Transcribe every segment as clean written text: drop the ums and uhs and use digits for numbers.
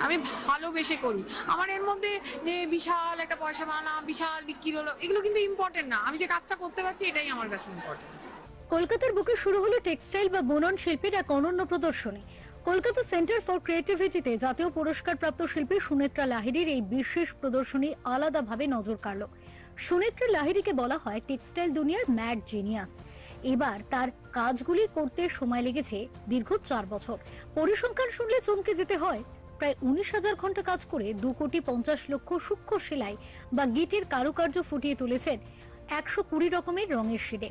আমি ভালোবেসে করি। আমার এর মধ্যে যে বিশাল একটা পয়সা বানালাম, বিশাল বিক্রি হলো, এগুলো কিন্তু ইম্পর্টেন্ট না। আমি যে কাজটা করতে পারছি এটাই আমার কাছে ইম্পর্টেন্ট। কলকাতার বুকে শুরু হলো টেক্সটাইল বা বুনন শিল্পের এক অনন্য প্রদর্শনী। কলকাতা সেন্টার ফর ক্রিয়েটিভিটিতে জাতীয় পুরস্কারপ্রাপ্ত শিল্পী সুনেত্রা লাহিড়ীর এই বিশেষ প্রদর্শনী আলাদাভাবে নজর কাড়ল। সুনেত্রা লাহিড়ীকে বলা হয় টেক্সটাইল দুনিয়ার ম্যাড জিনিয়াস। এবার তার কাজগুলি করতে সময় লেগেছে দীর্ঘ ৪ বছর। পরিসংখ্যান শুনলে চমকে যেতে হয়। প্রায় ১৯,০০০ ঘন্টা কাজ করে ২,৫০,০০,০০০ সূক্ষ্ম সেলাই বা গিটের কারুকার্য ফুটিয়ে তুলেছেন ১২০ রকমের রঙের শেডে।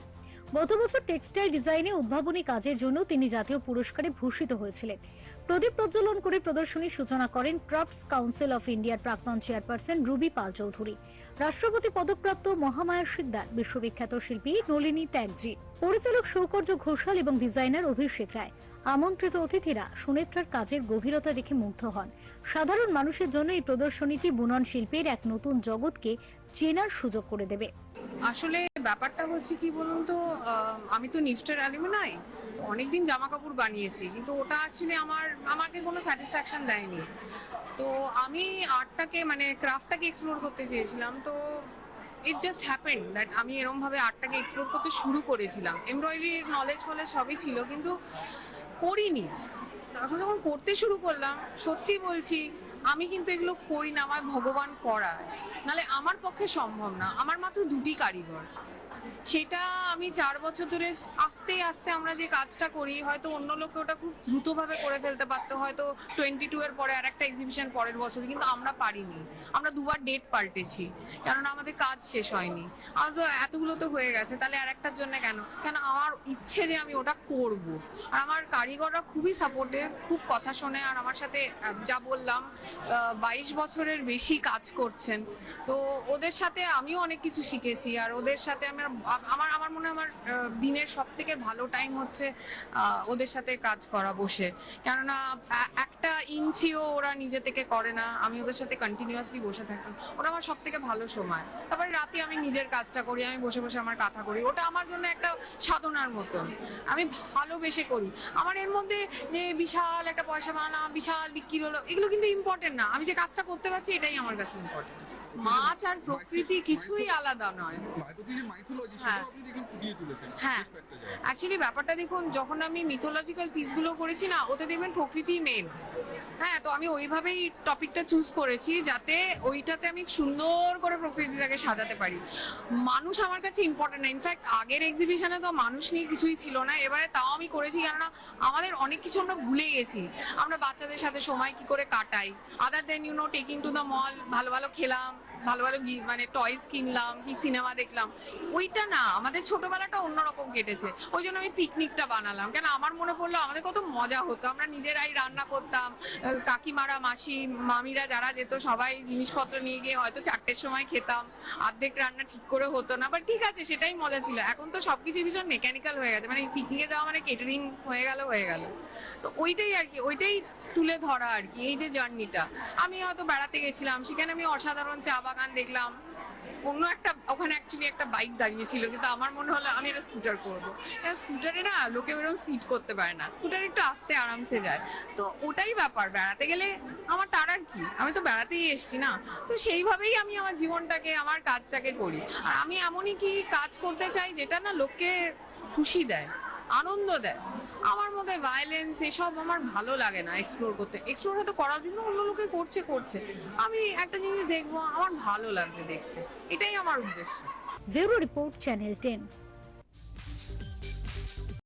গত বছর টেক্সটাইল ডিজাইনে উদ্ভাবনী কাজের জন্য তিনি জাতীয় পুরস্কারে ভূষিত হয়েছিলেন। প্রদীপ প্রজ্বলন করে প্রদর্শনীর সূচনা করেন ক্রাফটস কাউন্সিল অফ ইন্ডিয়ার প্রাক্তন চেয়ারপারসন রুবি পাল চৌধুরী। রাষ্ট্রপতি পদকপ্রাপ্ত মহামায়া শিকদার, বিশ্ববিখ্যাত শিল্পী নলিনী ত্যাগজি, পরিচালক সৌকর্য ঘোষাল এবং ডিজাইনার অভিষেক রায়। আমন্ত্রিত অতিথিরা সুনেত্রার কাজের গভীরতা দেখে মুগ্ধ হন। সাধারণ মানুষের জন্য এই প্রদর্শনীটি বুনন শিল্পের এক নতুন জগৎকে চেনার সুযোগ করে দেবে। আসলে ব্যাপারটা হচ্ছে কি বলুন তো, আমি তো নিফটের অ্যালুমিনাই, অনেকদিন জামা কাপড় বানিয়েছি, কিন্তু ওটা অ্যাকচুয়ালি আমাকে কোনো স্যাটিসফ্যাকশন দেয়নি। তো আমি আর্টটাকে মানে ক্রাফটটাকে এক্সপ্লোর করতে চেয়েছিলাম। তো ইট জাস্ট হ্যাপেন্ড দ্যাট আমি এরমভাবে আর্টটাকে এক্সপ্লোর করতে শুরু করেছিলাম। এমব্রয়ডারির নলেজ ফলেজ সবই ছিল, কিন্তু করিনি। তখন যখন করতে শুরু করলাম, সত্যি বলছি আমি কিন্তু এগুলো করি না, আমার ভগবান করায়, নাহলে আমার পক্ষে সম্ভব না। আমার মাত্র 2টি কারিগর, সেটা আমি 4 বছর ধরে আস্তে আস্তে আমরা যে কাজটা করি, হয়তো অন্য লোকে ওটা খুব দ্রুতভাবে করে ফেলতে পারতো, হয়তো 22 এর পরে আর একটা এক্সিবিশন পরের বছর, কিন্তু আমরা পারিনি। আমরা 2বার ডেট পাল্টেছি, কেননা আমাদের কাজ শেষ হয়নি। আমার তো এতগুলো তো হয়ে গেছে, তাহলে আর একটার জন্য কেন আমার ইচ্ছে যে আমি ওটা করব। আর আমার কারিগররা খুবই সাপোর্টিভ, খুব কথা শোনে, আর আমার সাথে যা বললাম 22 বছরের বেশি কাজ করছেন। তো ওদের সাথে আমিও অনেক কিছু শিখেছি, আর ওদের সাথে আমার মনে হয় আমার দিনের সব থেকে ভালো টাইম হচ্ছে ওদের সাথে কাজ করা বসে। কেননা একটা ইঞ্চিও ওরা নিজে থেকে করে না, আমি ওদের সাথে কন্টিনিউয়াসলি বসে থাকি। ওটা আমার সব থেকে ভালো সময়। তারপরে রাতে আমি নিজের কাজটা করি, আমি বসে বসে আমার কথা করি, ওটা আমার জন্য একটা সাধনার মতন। আমি ভালোবেসে করি। আমার এর মধ্যে যে বিশাল একটা পয়সা বানালাম, বিশাল বিক্রি হলো, এগুলো কিন্তু ইম্পর্টেন্ট না। আমি যে কাজটা করতে পারছি এটাই আমার কাছে ইম্পর্টেন্ট। মাছ আর প্রকৃতি কিছুই আলাদা নয়। হ্যাঁ, হ্যাঁ, অ্যাকচুয়ালি ব্যাপারটা দেখুন, যখন আমি মিথোলজিক্যাল পিসগুলো করেছি না, ওতে দেখবেন প্রকৃতি মেন। হ্যাঁ, তো আমি ওইভাবেই টপিকটা চুজ করেছি, যাতে ওইটাতে আমি সুন্দর করে প্রকৃতিটাকে সাজাতে পারি। মানুষ আমার কাছে ইম্পর্টেন্ট না। ইনফ্যাক্ট আগের এক্সিবিশনে তো মানুষ নিয়ে কিছুই ছিল না, এবারে তাও আমি করেছি, কেননা আমাদের অনেক কিছু আমরা ভুলে গেছি। আমরা বাচ্চাদের সাথে সময় কি করে কাটাই, আদার দেন টেকিং টু দ্য মল, ভালো ভালো খেলাম, ভালো ভালো মানে টয়স কিনলাম, কি সিনেমা দেখলাম, ওইটা না। আমাদের ছোটবেলাটা অন্যরকম কেটেছে, ওই জন্য আমি পিকনিকটা বানালাম। কেন আমার মনে পড়লো আমাদের কত মজা হতো, আমরা নিজেরাই রান্না করতাম, কাকিমারা, মাসি, মামিরা যারা যেত সবাই জিনিসপত্র নিয়ে গিয়ে হয়তো 4টের সময় খেতাম। অর্ধেক রান্না ঠিক করে হতো না, বাট ঠিক আছে, সেটাই মজা ছিল। এখন তো সবকিছু ভীষণ মেকানিক্যাল হয়ে গেছে, মানে পিকনিকে যাওয়া মানে কেটারিং হয়ে গেল। তো ওইটাই আর কি, ওইটাই তুলে ধরা আর কি, এই যে জার্নিটা। আমি হয়তো বেড়াতে গেছিলাম, সেখানে আমি অসাধারণ চা বাগান দেখলাম, অন্য একটা ওখানে অ্যাকচুয়ালি একটা বাইক দাঁড়িয়েছিল, কিন্তু আমার মনে হলো আমি একটা স্কুটার করবো। স্কুটারে না লোকে ওরকম স্পিড করতে পারে না, স্কুটার একটু আস্তে আরামসে যায়। তো ওটাই ব্যাপার, বেড়াতে গেলে আমার তার আর কি, আমি তো বেড়াতেই এসছি না। তো সেইভাবেই আমি আমার জীবনটাকে, আমার কাজটাকে করি। আর আমি এমনই কি কাজ করতে চাই যেটা না লোককে খুশি দেয়, আনন্দ দেয়। আমার মধ্যে ভায়োলেন্স এসব আমার ভালো লাগে না এক্সপ্লোর করতে। এক্সপ্লোর হয়তো করার জন্য অন্য লোকে করছে, আমি একটা জিনিস দেখবো, আমার ভালো লাগবে দেখতে, এটাই আমার উদ্দেশ্য। Bureau report, channel 10।